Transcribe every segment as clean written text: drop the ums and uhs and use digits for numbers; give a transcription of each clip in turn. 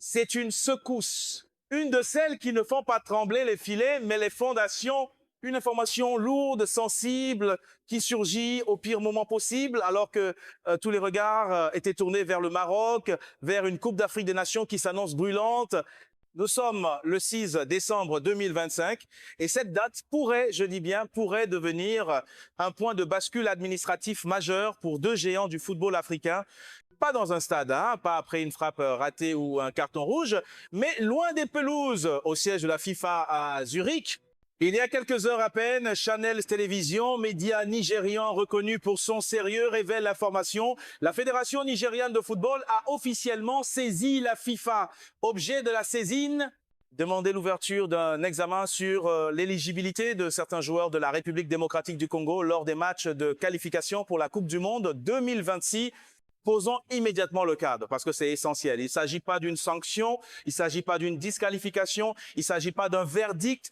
c'est une secousse. Une de celles qui ne font pas trembler les filets, mais les fondations. Une information lourde, sensible, qui surgit au pire moment possible, alors que tous les regards étaient tournés vers le Maroc, vers une Coupe d'Afrique des Nations qui s'annonce brûlante. Nous sommes le 6 décembre 2025 et cette date pourrait, je dis bien, pourrait devenir un point de bascule administratif majeur pour deux géants du football africain. Pas dans un stade, hein, pas après une frappe ratée ou un carton rouge, mais loin des pelouses, au siège de la FIFA à Zurich. Il y a quelques heures à peine, Channel Télévision, média nigérian reconnu pour son sérieux, révèle l'information. La Fédération nigériane de football a officiellement saisi la FIFA. Objet de la saisine, demander l'ouverture d'un examen sur l'éligibilité de certains joueurs de la République démocratique du Congo lors des matchs de qualification pour la Coupe du Monde 2026. Posons immédiatement le cadre, parce que c'est essentiel. Il ne s'agit pas d'une sanction, il ne s'agit pas d'une disqualification, il ne s'agit pas d'un verdict.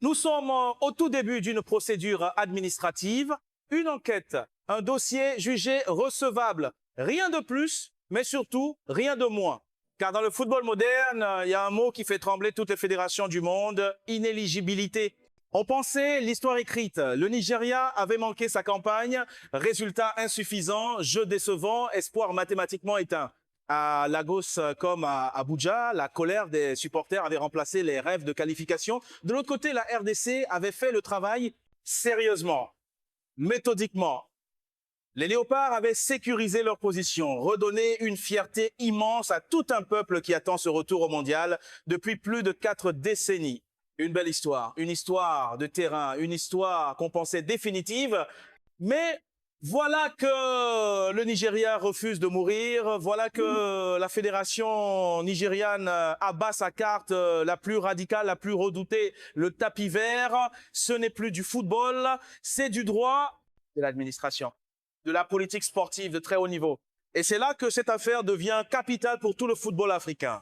Nous sommes au tout début d'une procédure administrative, une enquête, un dossier jugé recevable. Rien de plus, mais surtout rien de moins. Car dans le football moderne, il y a un mot qui fait trembler toutes les fédérations du monde, inéligibilité. On pensait l'histoire écrite. Le Nigeria avait manqué sa campagne, résultat insuffisant, jeu décevant, espoir mathématiquement éteint. À Lagos comme à Abuja, la colère des supporters avait remplacé les rêves de qualification. De l'autre côté, la RDC avait fait le travail sérieusement, méthodiquement. Les Léopards avaient sécurisé leur position, redonné une fierté immense à tout un peuple qui attend ce retour au mondial depuis plus de 4 décennies. Une belle histoire, une histoire de terrain, une histoire qu'on pensait définitive, mais voilà que le Nigeria refuse de mourir, voilà que la fédération nigériane abat sa carte la plus radicale, la plus redoutée, le tapis vert. Ce n'est plus du football, c'est du droit de l'administration, de la politique sportive de très haut niveau. Et c'est là que cette affaire devient capitale pour tout le football africain.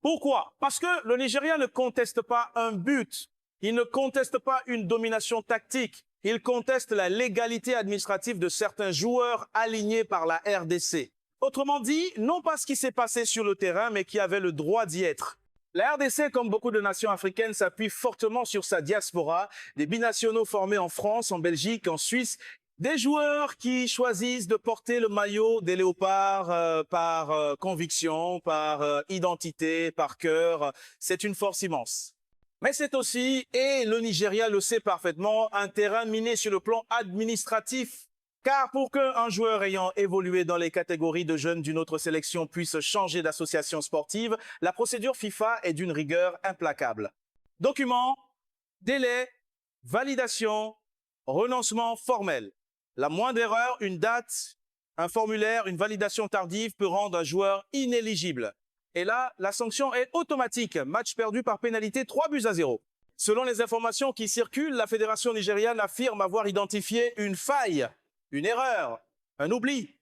Pourquoi? Parce que le Nigeria ne conteste pas un but, il ne conteste pas une domination tactique. Il conteste la légalité administrative de certains joueurs alignés par la RDC. Autrement dit, non pas ce qui s'est passé sur le terrain, mais qui avait le droit d'y être. La RDC, comme beaucoup de nations africaines, s'appuie fortement sur sa diaspora, des binationaux formés en France, en Belgique, en Suisse, des joueurs qui choisissent de porter le maillot des Léopards par conviction, par identité, par cœur. C'est une force immense. Mais c'est aussi, et le Nigeria le sait parfaitement, un terrain miné sur le plan administratif. Car pour qu'un joueur ayant évolué dans les catégories de jeunes d'une autre sélection puisse changer d'association sportive, la procédure FIFA est d'une rigueur implacable. Documents, délai, validation, renoncement formel. La moindre erreur, une date, un formulaire, une validation tardive peut rendre un joueur inéligible. Et là, la sanction est automatique. Match perdu par pénalité 3-0. Selon les informations qui circulent, la fédération nigériane affirme avoir identifié une faille, une erreur, un oubli.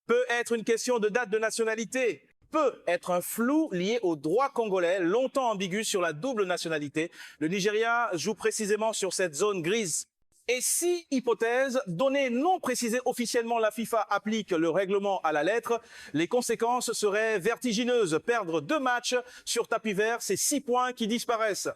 Peut être une question de date de nationalité. Peut être un flou lié au droit congolais, longtemps ambigu sur la double nationalité. Le Nigeria joue précisément sur cette zone grise. Et si, hypothèse, données non précisées officiellement, la FIFA applique le règlement à la lettre, les conséquences seraient vertigineuses. Perdre 2 matchs sur tapis vert, c'est 6 points qui disparaissent.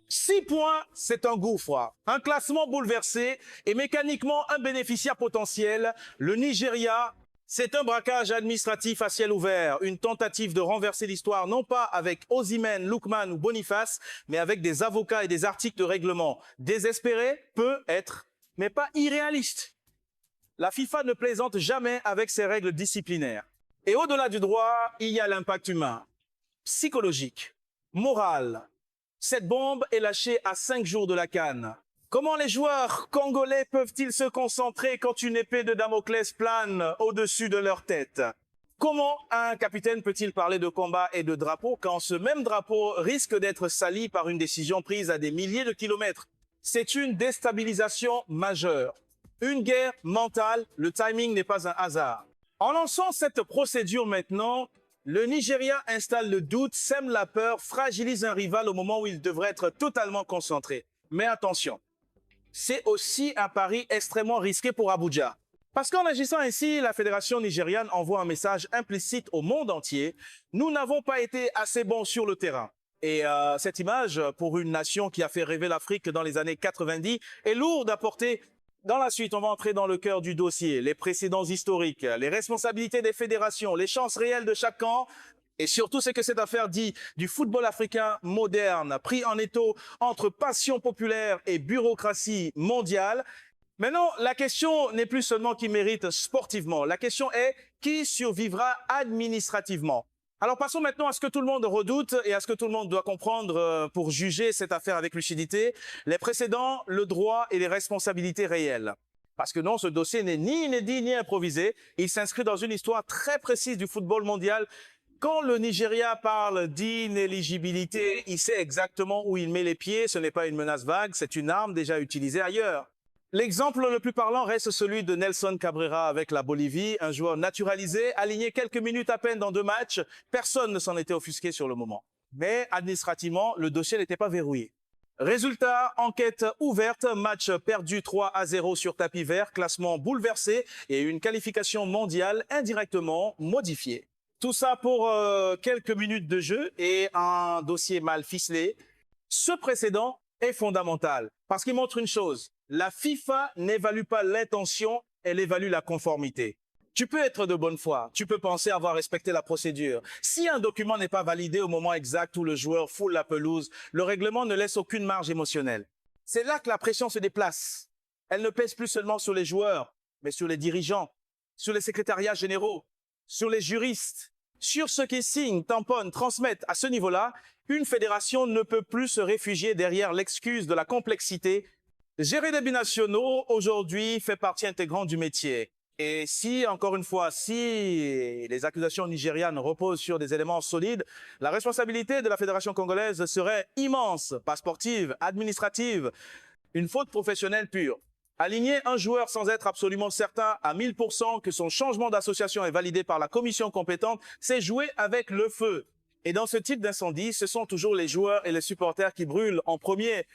6 points, c'est un gouffre. Un classement bouleversé et mécaniquement un bénéficiaire potentiel. Le Nigeria, c'est un braquage administratif à ciel ouvert, une tentative de renverser l'histoire, non pas avec Osimhen, Lookman ou Boniface, mais avec des avocats et des articles de règlement. Désespéré peut être, mais pas irréaliste. La FIFA ne plaisante jamais avec ses règles disciplinaires. Et au-delà du droit, il y a l'impact humain, psychologique, moral. Cette bombe est lâchée à 5 jours de la CAN. Comment les joueurs congolais peuvent-ils se concentrer quand une épée de Damoclès plane au-dessus de leur tête? Comment un capitaine peut-il parler de combat et de drapeau quand ce même drapeau risque d'être sali par une décision prise à des milliers de kilomètres? C'est une déstabilisation majeure. Une guerre mentale, le timing n'est pas un hasard. En lançant cette procédure maintenant, le Nigeria installe le doute, sème la peur, fragilise un rival au moment où il devrait être totalement concentré. Mais attention, c'est aussi un pari extrêmement risqué pour Abuja. Parce qu'en agissant ainsi, la fédération nigériane envoie un message implicite au monde entier. Nous n'avons pas été assez bons sur le terrain. Et cette image, pour une nation qui a fait rêver l'Afrique dans les années 90, est lourde à porter. Dans la suite, on va entrer dans le cœur du dossier, les précédents historiques, les responsabilités des fédérations, les chances réelles de chaque camp, et surtout ce que cette affaire dit du football africain moderne, pris en étau entre passion populaire et bureaucratie mondiale. Maintenant, la question n'est plus seulement qui mérite sportivement. La question est qui survivra administrativement. Alors passons maintenant à ce que tout le monde redoute et à ce que tout le monde doit comprendre pour juger cette affaire avec lucidité. Les précédents, le droit et les responsabilités réelles. Parce que non, ce dossier n'est ni inédit ni improvisé. Il s'inscrit dans une histoire très précise du football mondial. Quand le Nigeria parle d'inéligibilité, il sait exactement où il met les pieds. Ce n'est pas une menace vague, c'est une arme déjà utilisée ailleurs. L'exemple le plus parlant reste celui de Nelson Cabrera avec la Bolivie, un joueur naturalisé, aligné quelques minutes à peine dans 2 matchs. Personne ne s'en était offusqué sur le moment. Mais administrativement, le dossier n'était pas verrouillé. Résultat, enquête ouverte, match perdu 3-0 sur tapis vert, classement bouleversé et une qualification mondiale indirectement modifiée. Tout ça pour quelques minutes de jeu et un dossier mal ficelé. Ce précédent est fondamental parce qu'il montre une chose. La FIFA n'évalue pas l'intention, elle évalue la conformité. Tu peux être de bonne foi, tu peux penser avoir respecté la procédure. Si un document n'est pas validé au moment exact où le joueur foule la pelouse, le règlement ne laisse aucune marge émotionnelle. C'est là que la pression se déplace. Elle ne pèse plus seulement sur les joueurs, mais sur les dirigeants, sur les secrétariats généraux, sur les juristes, sur ceux qui signent, tamponnent, transmettent. À ce niveau-là, une fédération ne peut plus se réfugier derrière l'excuse de la complexité. Gérer des binationaux, aujourd'hui, fait partie intégrante du métier. Et si, encore une fois, si les accusations nigérianes reposent sur des éléments solides, la responsabilité de la fédération congolaise serait immense, pas sportive, administrative, une faute professionnelle pure. Aligner un joueur sans être absolument certain à 1000% que son changement d'association est validé par la commission compétente, c'est jouer avec le feu. Et dans ce type d'incendie, ce sont toujours les joueurs et les supporters qui brûlent en premier.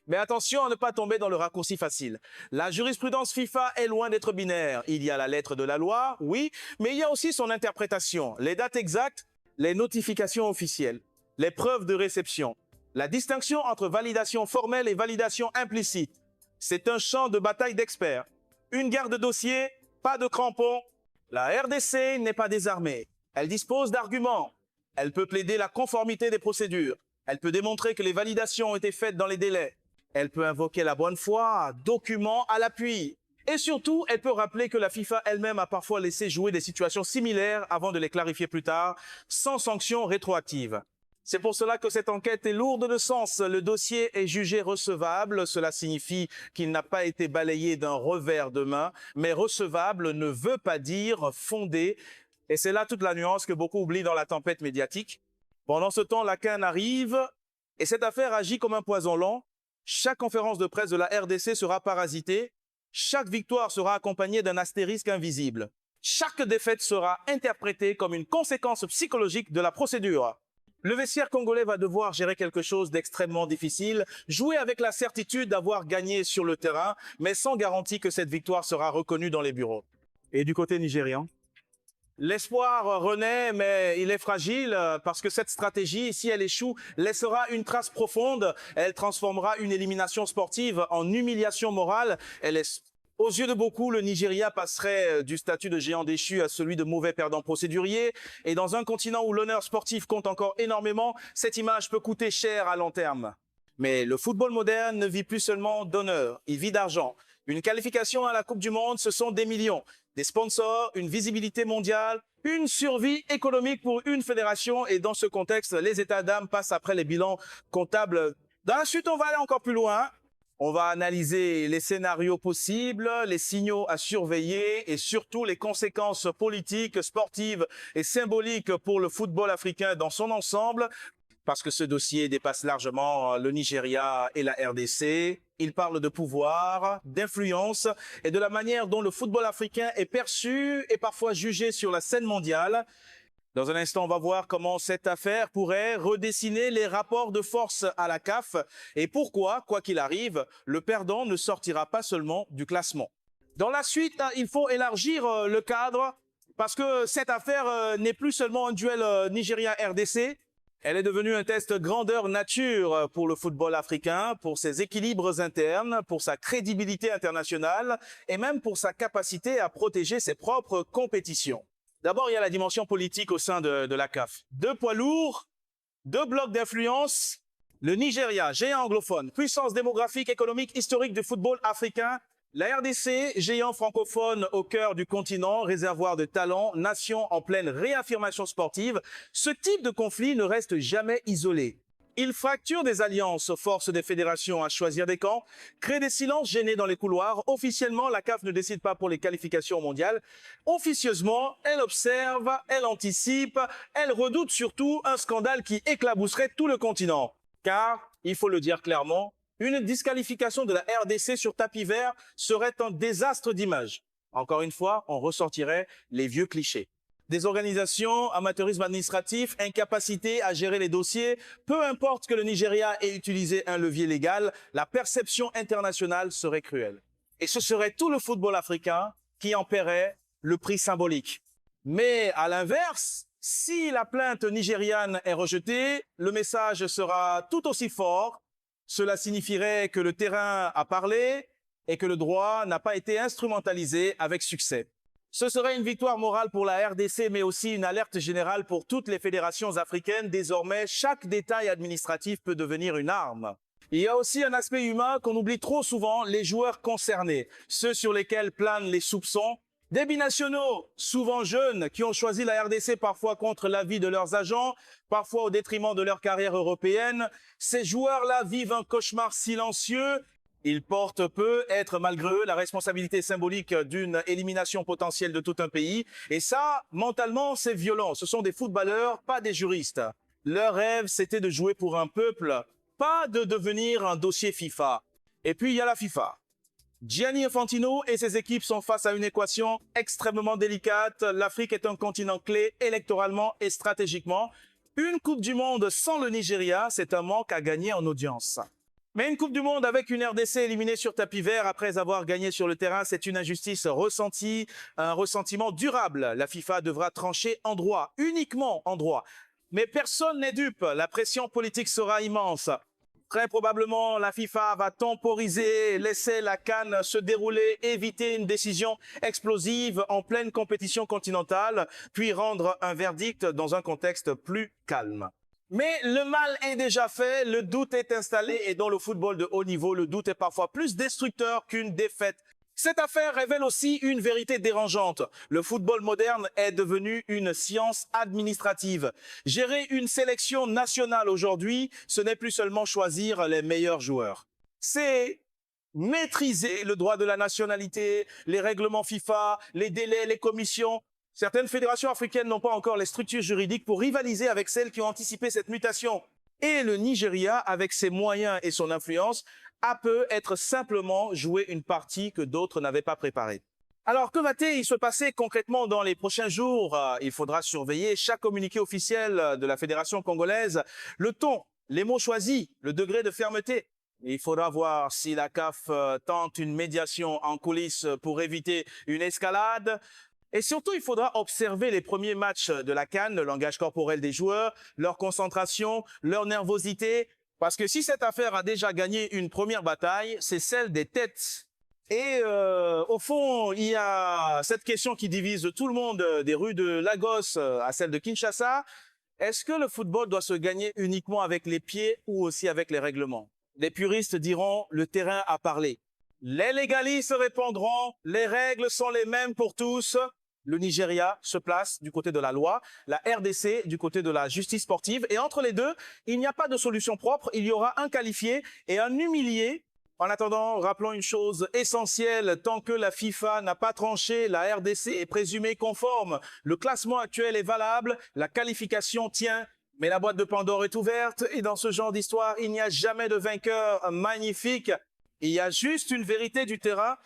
Mais attention à ne pas tomber dans le raccourci facile. La jurisprudence FIFA est loin d'être binaire. Il y a la lettre de la loi, oui, mais il y a aussi son interprétation, les dates exactes, les notifications officielles, les preuves de réception, la distinction entre validation formelle et validation implicite. C'est un champ de bataille d'experts. Une guerre de dossier, pas de crampons. La RDC n'est pas désarmée. Elle dispose d'arguments. Elle peut plaider la conformité des procédures. Elle peut démontrer que les validations ont été faites dans les délais. Elle peut invoquer la bonne foi, documents à l'appui. Et surtout, elle peut rappeler que la FIFA elle-même a parfois laissé jouer des situations similaires avant de les clarifier plus tard, sans sanction rétroactive. C'est pour cela que cette enquête est lourde de sens. Le dossier est jugé recevable. Cela signifie qu'il n'a pas été balayé d'un revers de main, mais recevable ne veut pas dire fondé. Et c'est là toute la nuance que beaucoup oublient dans la tempête médiatique. Pendant ce temps, la CAN arrive et cette affaire agit comme un poison lent. Chaque conférence de presse de la RDC sera parasitée. Chaque victoire sera accompagnée d'un astérisque invisible. Chaque défaite sera interprétée comme une conséquence psychologique de la procédure. Le vestiaire congolais va devoir gérer quelque chose d'extrêmement difficile, jouer avec la certitude d'avoir gagné sur le terrain, mais sans garantie que cette victoire sera reconnue dans les bureaux. Et du côté nigérian ? L'espoir renaît, mais il est fragile parce que cette stratégie, si elle échoue, laissera une trace profonde. Elle transformera une élimination sportive en humiliation morale. Aux yeux de beaucoup, le Nigeria passerait du statut de géant déchu à celui de mauvais perdant procédurier. Et dans un continent où l'honneur sportif compte encore énormément, cette image peut coûter cher à long terme. Mais le football moderne ne vit plus seulement d'honneur, il vit d'argent. Une qualification à la Coupe du Monde, ce sont des millions. Des sponsors, une visibilité mondiale, une survie économique pour une fédération. Et dans ce contexte, les états d'âme passent après les bilans comptables. Dans la suite, on va aller encore plus loin. On va analyser les scénarios possibles, les signaux à surveiller et surtout les conséquences politiques, sportives et symboliques pour le football africain dans son ensemble. Parce que ce dossier dépasse largement le Nigeria et la RDC. Il parle de pouvoir, d'influence et de la manière dont le football africain est perçu et parfois jugé sur la scène mondiale. Dans un instant, on va voir comment cette affaire pourrait redessiner les rapports de force à la CAF et pourquoi, quoi qu'il arrive, le perdant ne sortira pas seulement du classement. Dans la suite, il faut élargir le cadre parce que cette affaire n'est plus seulement un duel Nigeria-RDC. Elle est devenue un test grandeur nature pour le football africain, pour ses équilibres internes, pour sa crédibilité internationale et même pour sa capacité à protéger ses propres compétitions. D'abord, il y a la dimension politique au sein de la CAF. Deux poids lourds, deux blocs d'influence. Le Nigeria, géant anglophone, puissance démographique, économique, historique du football africain. La RDC, géant francophone au cœur du continent, réservoir de talent, nation en pleine réaffirmation sportive. Ce type de conflit ne reste jamais isolé. Il fracture des alliances, force des fédérations à choisir des camps, crée des silences gênés dans les couloirs. Officiellement, la CAF ne décide pas pour les qualifications mondiales. Officieusement, elle observe, elle anticipe, elle redoute surtout un scandale qui éclabousserait tout le continent. Car, il faut le dire clairement, une disqualification de la RDC sur tapis vert serait un désastre d'image. Encore une fois, on ressortirait les vieux clichés. Désorganisation, amateurisme administratif, incapacité à gérer les dossiers, peu importe que le Nigeria ait utilisé un levier légal, la perception internationale serait cruelle. Et ce serait tout le football africain qui en paierait le prix symbolique. Mais à l'inverse, si la plainte nigériane est rejetée, le message sera tout aussi fort. Cela signifierait que le terrain a parlé et que le droit n'a pas été instrumentalisé avec succès. Ce serait une victoire morale pour la RDC, mais aussi une alerte générale pour toutes les fédérations africaines. Désormais, chaque détail administratif peut devenir une arme. Il y a aussi un aspect humain qu'on oublie trop souvent, les joueurs concernés, ceux sur lesquels planent les soupçons. Des binationaux, souvent jeunes, qui ont choisi la RDC parfois contre l'avis de leurs agents, parfois au détriment de leur carrière européenne. Ces joueurs-là vivent un cauchemar silencieux. Ils portent peu être malgré eux la responsabilité symbolique d'une élimination potentielle de tout un pays. Et ça, mentalement, c'est violent. Ce sont des footballeurs, pas des juristes. Leur rêve, c'était de jouer pour un peuple, pas de devenir un dossier FIFA. Et puis, il y a la FIFA. Gianni Infantino et ses équipes sont face à une équation extrêmement délicate. L'Afrique est un continent clé électoralement et stratégiquement. Une Coupe du Monde sans le Nigeria, c'est un manque à gagner en audience. Mais une Coupe du Monde avec une RDC éliminée sur tapis vert après avoir gagné sur le terrain, c'est une injustice ressentie, un ressentiment durable. La FIFA devra trancher en droit, uniquement en droit. Mais personne n'est dupe, la pression politique sera immense. Très probablement, la FIFA va temporiser, laisser la CAN se dérouler, éviter une décision explosive en pleine compétition continentale, puis rendre un verdict dans un contexte plus calme. Mais le mal est déjà fait, le doute est installé et dans le football de haut niveau, le doute est parfois plus destructeur qu'une défaite. Cette affaire révèle aussi une vérité dérangeante. Le football moderne est devenu une science administrative. Gérer une sélection nationale aujourd'hui, ce n'est plus seulement choisir les meilleurs joueurs. C'est maîtriser le droit de la nationalité, les règlements FIFA, les délais, les commissions. Certaines fédérations africaines n'ont pas encore les structures juridiques pour rivaliser avec celles qui ont anticipé cette mutation. Et le Nigeria, avec ses moyens et son influence, a peut être simplement jouer une partie que d'autres n'avaient pas préparée. Alors, que va-t-il se passer concrètement dans les prochains jours? Il faudra surveiller chaque communiqué officiel de la Fédération congolaise, le ton, les mots choisis, le degré de fermeté. Il faudra voir si la CAF tente une médiation en coulisses pour éviter une escalade. Et surtout, il faudra observer les premiers matchs de la CAN, le langage corporel des joueurs, leur concentration, leur nervosité. Parce que si cette affaire a déjà gagné une première bataille, c'est celle des têtes. Et au fond, il y a cette question qui divise tout le monde des rues de Lagos à celle de Kinshasa. Est-ce que le football doit se gagner uniquement avec les pieds ou aussi avec les règlements? Les puristes diront, le terrain a parlé. Les légalistes répondront, les règles sont les mêmes pour tous. Le Nigeria se place du côté de la loi, la RDC du côté de la justice sportive. Et entre les deux, il n'y a pas de solution propre. Il y aura un qualifié et un humilié. En attendant, rappelons une chose essentielle. Tant que la FIFA n'a pas tranché, la RDC est présumée conforme. Le classement actuel est valable. La qualification tient. Mais la boîte de Pandore est ouverte. Et dans ce genre d'histoire, il n'y a jamais de vainqueur magnifique. Il y a juste une vérité du terrain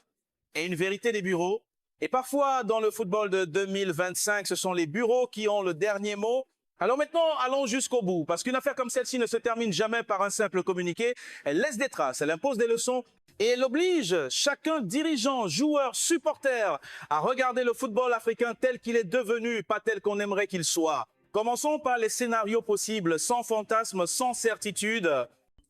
et une vérité des bureaux. Et parfois, dans le football de 2025, ce sont les bureaux qui ont le dernier mot. Alors maintenant, allons jusqu'au bout, parce qu'une affaire comme celle-ci ne se termine jamais par un simple communiqué. Elle laisse des traces, elle impose des leçons. Et elle oblige chacun dirigeant, joueur, supporter à regarder le football africain tel qu'il est devenu, pas tel qu'on aimerait qu'il soit. Commençons par les scénarios possibles, sans fantasme, sans certitude.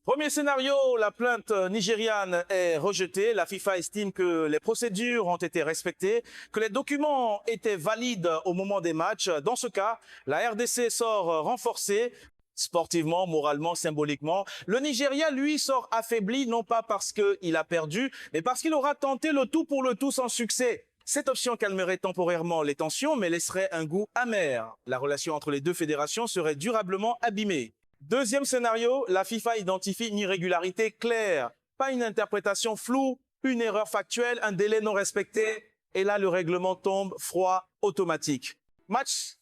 Premier scénario, la plainte nigériane est rejetée. La FIFA estime que les procédures ont été respectées, que les documents étaient valides au moment des matchs. Dans ce cas, la RDC sort renforcée, sportivement, moralement, symboliquement. Le Nigeria, lui, sort affaibli, non pas parce qu'il a perdu, mais parce qu'il aura tenté le tout pour le tout sans succès. Cette option calmerait temporairement les tensions, mais laisserait un goût amer. La relation entre les deux fédérations serait durablement abîmée. Deuxième scénario, la FIFA identifie une irrégularité claire, pas une interprétation floue, une erreur factuelle, un délai non respecté, et là le règlement tombe froid, automatique. Match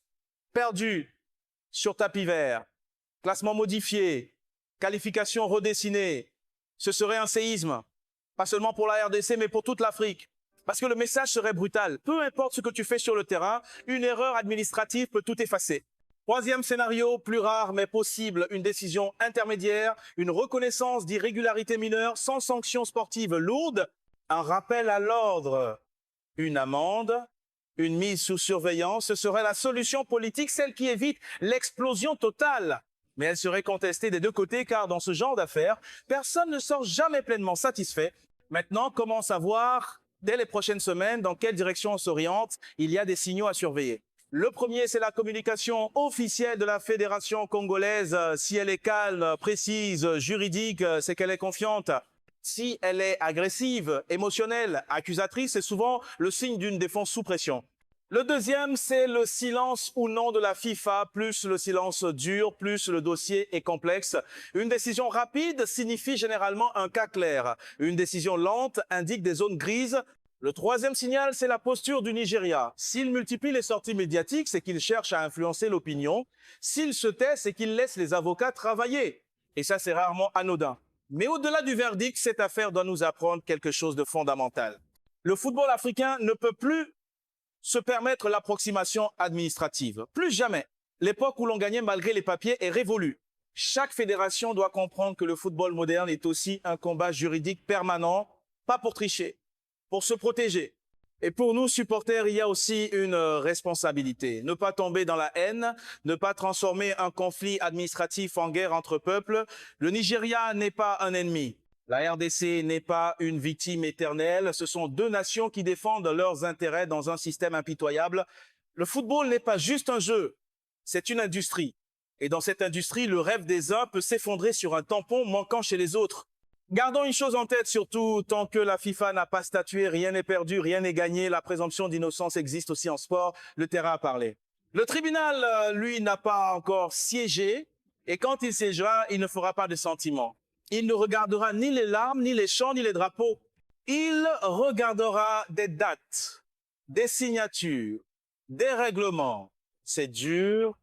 perdu sur tapis vert, classement modifié, qualification redessinée. Ce serait un séisme, pas seulement pour la RDC, mais pour toute l'Afrique. Parce que le message serait brutal. Peu importe ce que tu fais sur le terrain, une erreur administrative peut tout effacer. Troisième scénario, plus rare mais possible, une décision intermédiaire, une reconnaissance d'irrégularité mineure sans sanction sportive lourde, un rappel à l'ordre, une amende, une mise sous surveillance. Ce serait la solution politique, celle qui évite l'explosion totale. Mais elle serait contestée des deux côtés car dans ce genre d'affaires, personne ne sort jamais pleinement satisfait. Maintenant, comment savoir, dès les prochaines semaines, dans quelle direction on s'oriente? Il y a des signaux à surveiller. Le premier, c'est la communication officielle de la fédération congolaise. Si elle est calme, précise, juridique, c'est qu'elle est confiante. Si elle est agressive, émotionnelle, accusatrice, c'est souvent le signe d'une défense sous pression. Le deuxième, c'est le silence ou non de la FIFA. Plus le silence dure, plus le dossier est complexe. Une décision rapide signifie généralement un cas clair. Une décision lente indique des zones grises. Le troisième signal, c'est la posture du Nigeria. S'il multiplie les sorties médiatiques, c'est qu'il cherche à influencer l'opinion. S'il se tait, c'est qu'il laisse les avocats travailler. Et ça, c'est rarement anodin. Mais au-delà du verdict, cette affaire doit nous apprendre quelque chose de fondamental. Le football africain ne peut plus se permettre l'approximation administrative. Plus jamais. L'époque où l'on gagnait malgré les papiers est révolue. Chaque fédération doit comprendre que le football moderne est aussi un combat juridique permanent, pas pour tricher, pour se protéger. Et pour nous, supporters, il y a aussi une responsabilité. Ne pas tomber dans la haine, ne pas transformer un conflit administratif en guerre entre peuples. Le Nigeria n'est pas un ennemi. La RDC n'est pas une victime éternelle. Ce sont deux nations qui défendent leurs intérêts dans un système impitoyable. Le football n'est pas juste un jeu, c'est une industrie. Et dans cette industrie, le rêve des uns peut s'effondrer sur un tampon manquant chez les autres. Gardons une chose en tête surtout, tant que la FIFA n'a pas statué, rien n'est perdu, rien n'est gagné. La présomption d'innocence existe aussi en sport, le terrain a parlé. Le tribunal, lui, n'a pas encore siégé. Et quand il siégera, il ne fera pas de sentiments. Il ne regardera ni les larmes, ni les chants, ni les drapeaux. Il regardera des dates, des signatures, des règlements. C'est dur,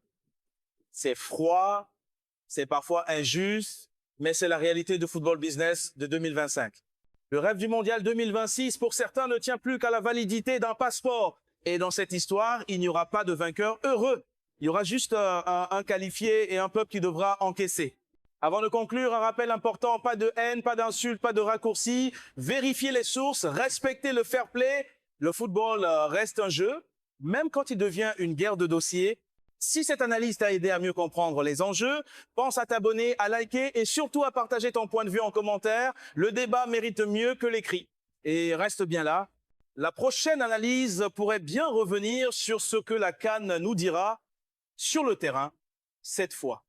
c'est froid, c'est parfois injuste, mais c'est la réalité du football business de 2025. Le rêve du mondial 2026, pour certains, ne tient plus qu'à la validité d'un passeport. Et dans cette histoire, il n'y aura pas de vainqueur heureux. Il y aura juste un qualifié et un peuple qui devra encaisser. Avant de conclure, un rappel important, pas de haine, pas d'insultes, pas de raccourcis. Vérifiez les sources, respectez le fair play. Le football reste un jeu, même quand il devient une guerre de dossiers. Si cette analyse t'a aidé à mieux comprendre les enjeux, pense à t'abonner, à liker et surtout à partager ton point de vue en commentaire. Le débat mérite mieux que l'écrit. Et reste bien là. La prochaine analyse pourrait bien revenir sur ce que la CAN nous dira sur le terrain cette fois.